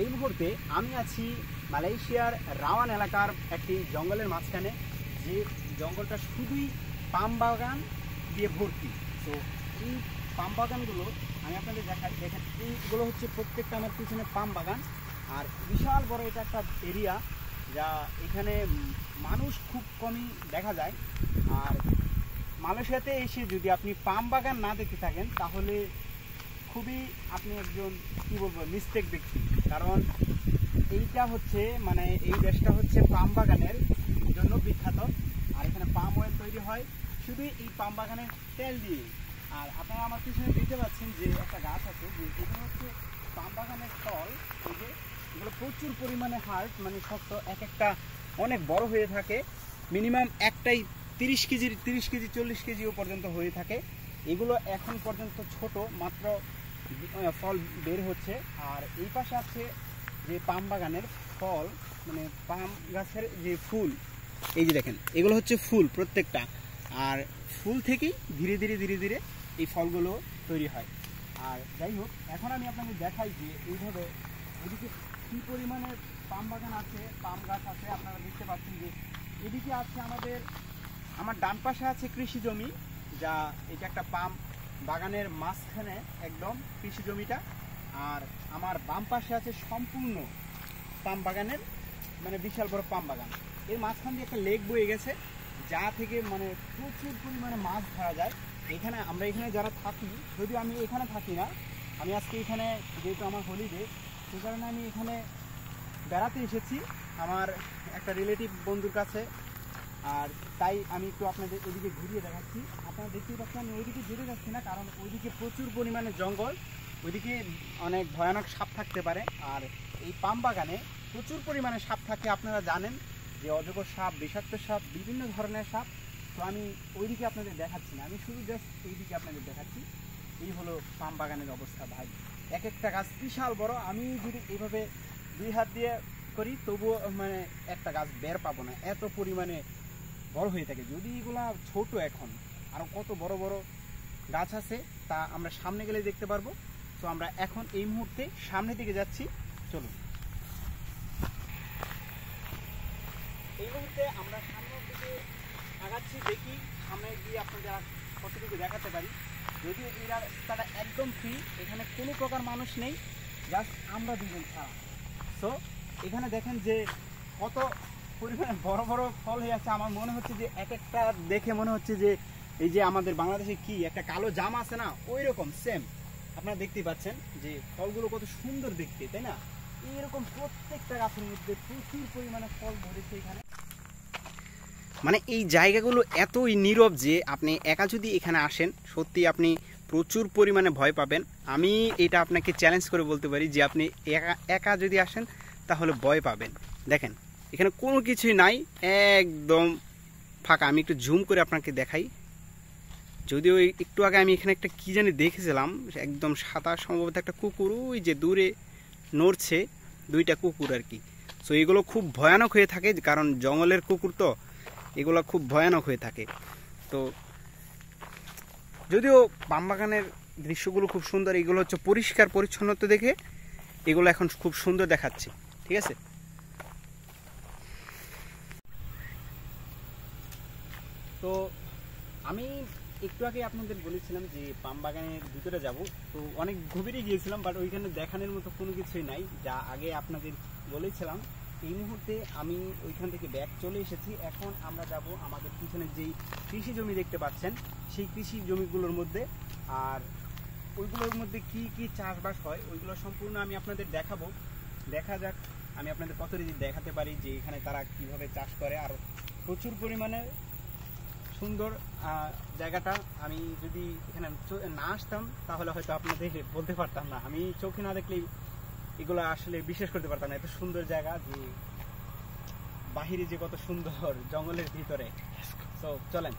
এই মুহূর্তে আমি আছি মালয়েশিয়ার রাওয়ান এলাকার একটি জঙ্গলের মাঝখানে, যে জঙ্গলটা শুধুই পাম বাগান দিয়ে ভর্তি। তো এই পাম বাগানগুলো আমি আপনাদের দেখাই। দেখেন, এইগুলো হচ্ছে প্রত্যেকটা আমার পিছনে পাম বাগান, আর বিশাল বড় এটা একটা এরিয়া, যা এখানে মানুষ খুব কমই দেখা যায়। আর মালয়েশিয়াতে এসে যদি আপনি পাম বাগান না দেখতে থাকেন তাহলে খুবই আপনি একজন কী বলবো মিস্টেক ব্যক্তি। কারণ এইটা হচ্ছে মানে এই দেশটা হচ্ছে পাম বাগানের জন্য বিখ্যাত, আর এখানে পাম অয়েল তৈরি হয় শুধু এই পাম বাগানের তেল দিয়ে। আর আপনারা আমার পিছনে দেখতে পাচ্ছেন যে একটা গাছ আছে, যে এখানে হচ্ছে পাম বাগানের ফল। এই যে এগুলো প্রচুর পরিমাণে হার্ড, মানে শক্ত, এক একটা অনেক বড় হয়ে থাকে। মিনিমাম একটাই 30 কেজি 40 কেজিও পর্যন্ত হয়ে থাকে। এগুলো এখন পর্যন্ত ছোট, মাত্র ফল বের হচ্ছে। আর এই পাশে আছে যে পাম বাগানের ফল, মানে পাম গাছের যে ফুল, এই যে দেখেন এগুলো হচ্ছে ফুল প্রত্যেকটা। আর ফুল থেকেই ধীরে ধীরে ধীরে ধীরে এই ফলগুলো তৈরি হয়। আর যাই হোক, এখন আমি আপনাদের দেখাই যে এইভাবে এদিকে কী পরিমাণে পাম বাগান আছে, পাম গাছ আছে। আপনারা দেখতে পাচ্ছেন যে এদিকে আছে আমার ডান পাশে আছে কৃষি জমি, যা এটা একটা পাম বাগানের মাঝখানে একদম কৃষি জমিটা। আর আমার বাম পাশে আছে সম্পূর্ণ পাম বাগানের মানে বিশাল বড় পাম বাগান। এর মাঝখান দিয়ে একটা লেক বয়ে গেছে, যা থেকে মানে প্রচুর পরিমাণে মাছ ধরা যায়। আমরা এখানে যারা থাকি, যদিও আমি এখানে থাকি না, আমি আজকে এখানে যেহেতু আমার হলিডে, সে কারণে আমি এখানে বেড়াতে এসেছি আমার একটা রিলেটিভ বন্ধুর কাছে। আর তাই আমি একটু আপনাদের ওইদিকে ঘুরিয়ে দেখাচ্ছি। আপনারা দেখতেই পাচ্ছেন আমি ওইদিকে যেতে যাচ্ছি না, কারণ ওইদিকে প্রচুর পরিমাণে জঙ্গল, ওইদিকে অনেক ভয়ানক সাপ থাকতে পারে। আর এই পাম বাগানে প্রচুর পরিমাণে সাপ থাকে। আপনারা জানেন যে অজগর সাপ, বিষাক্ত সাপ, বিভিন্ন ধরনের সাপ। তো আমি ওইদিকে আপনাদের দেখাচ্ছি না, আমি শুধু জাস্ট এইদিকে আপনাদের দেখাচ্ছি। এই হলো পাম বাগানের অবস্থা ভাই। এক একটা গাছ বিশাল বড়। আমি যদি এইভাবে 2 হাত দিয়ে করি তবুও মানে একটা গাছ বের পাবো না, এত পরিমাণে বড় হয়ে থাকে। যদি এগুলা ছোট, এখন আরও কত বড় বড় গাছ আছে তা আমরা সামনে গেলে দেখতে পারবো। তো আমরা এখন এই মুহূর্তে সামনের দিকে যাচ্ছি, চলুন। এই মুহূর্তে আমরা সামনের দিকে আগাচ্ছি, দেখি সামনে গিয়ে আপনাদের কতটুকু দেখাতে পারি। যদিও এই রাস্তাটা একদম ফ্রি, এখানে কোনো প্রকার মানুষ নেই, জাস্ট আমরা দুজন ছাড়া। তো এখানে দেখেন যে কত পরিমাণে বড় বড় ফল হয়ে আছে। আমার মনে হচ্ছে যে এক একটা দেখে মনে হচ্ছে যে এই যে আমাদের বাংলাদেশে কি একটা কালো জাম আছে না, ওই রকম সেম। আপনারা দেখতেই পাচ্ছেন যে ফলগুলো কত সুন্দর দেখতে, তাই না? এইরকম প্রত্যেকটা গাছের মধ্যে প্রচুর পরিমাণে ফল ধরেছে এখানে। মানে এই জায়গাগুলো এতই নীরব যে আপনি একা যদি এখানে আসেন সত্যি আপনি প্রচুর পরিমাণে ভয় পাবেন। আমি এটা আপনাকে চ্যালেঞ্জ করে বলতে পারি যে আপনি একা যদি আসেন তাহলে ভয় পাবেন। দেখেন এখানে কোনো কিছুই নাই, একদম ফাঁকা। আমি একটু জুম করে আপনাকে দেখাই। যদিও একটু আগে আমি এখানে একটা কী জানি দেখেছিলাম, একদম সাদা, সম্ভবত একটা কুকুর, ওই যে দূরে নড়ছে, 2টা কুকুর আর কি। সো এগুলো খুব ভয়ানক হয়ে থাকে, কারণ জঙ্গলের কুকুর তো, এগুলো খুব ভয়ানক হয়ে থাকে। তো যদিও পাম বাগানের দৃশ্যগুলো খুব সুন্দর, এগুলো হচ্ছে পরিষ্কার পরিচ্ছন্নতা দেখে এগুলো এখন খুব সুন্দর দেখাচ্ছে, ঠিক আছে? তো আমি একটু আগে আপনাদের বলেছিলাম যে পাম বাগানের ভিতরে যাব, তো অনেক গভীরে গিয়েছিলাম, বাট ওইখানে দেখানোর মতো কোনো কিছুই নাই, যা আগে আপনাদের বলেছিলাম। এই মুহূর্তে আমি ওইখান থেকে ব্যাক চলে এসেছি। এখন আমরা যাব আমাদের পিছনে যেই কৃষি জমি দেখতে পাচ্ছেন সেই কৃষি জমিগুলোর মধ্যে। আর ওইগুলোর মধ্যে কি কি চাষবাস হয় ওইগুলো সম্পূর্ণ আমি আপনাদের দেখাবো। দেখা যাক আমি আপনাদের কত রীতি দেখাতে পারি যে এখানে তারা কিভাবে চাষ করে। আর প্রচুর পরিমাণে সুন্দর জায়গাটা। আমি যদি এখানে না আসতাম তাহলে হয়তো আপনাদের বলতে পারতাম না, আমি চোখে না দেখলেই এগুলো আসলে বিশ্বাস করতে পারতাম না। এত সুন্দর জায়গা, যে বাহিরে যে কত সুন্দর জঙ্গলের ভিতরে। তো চলেন।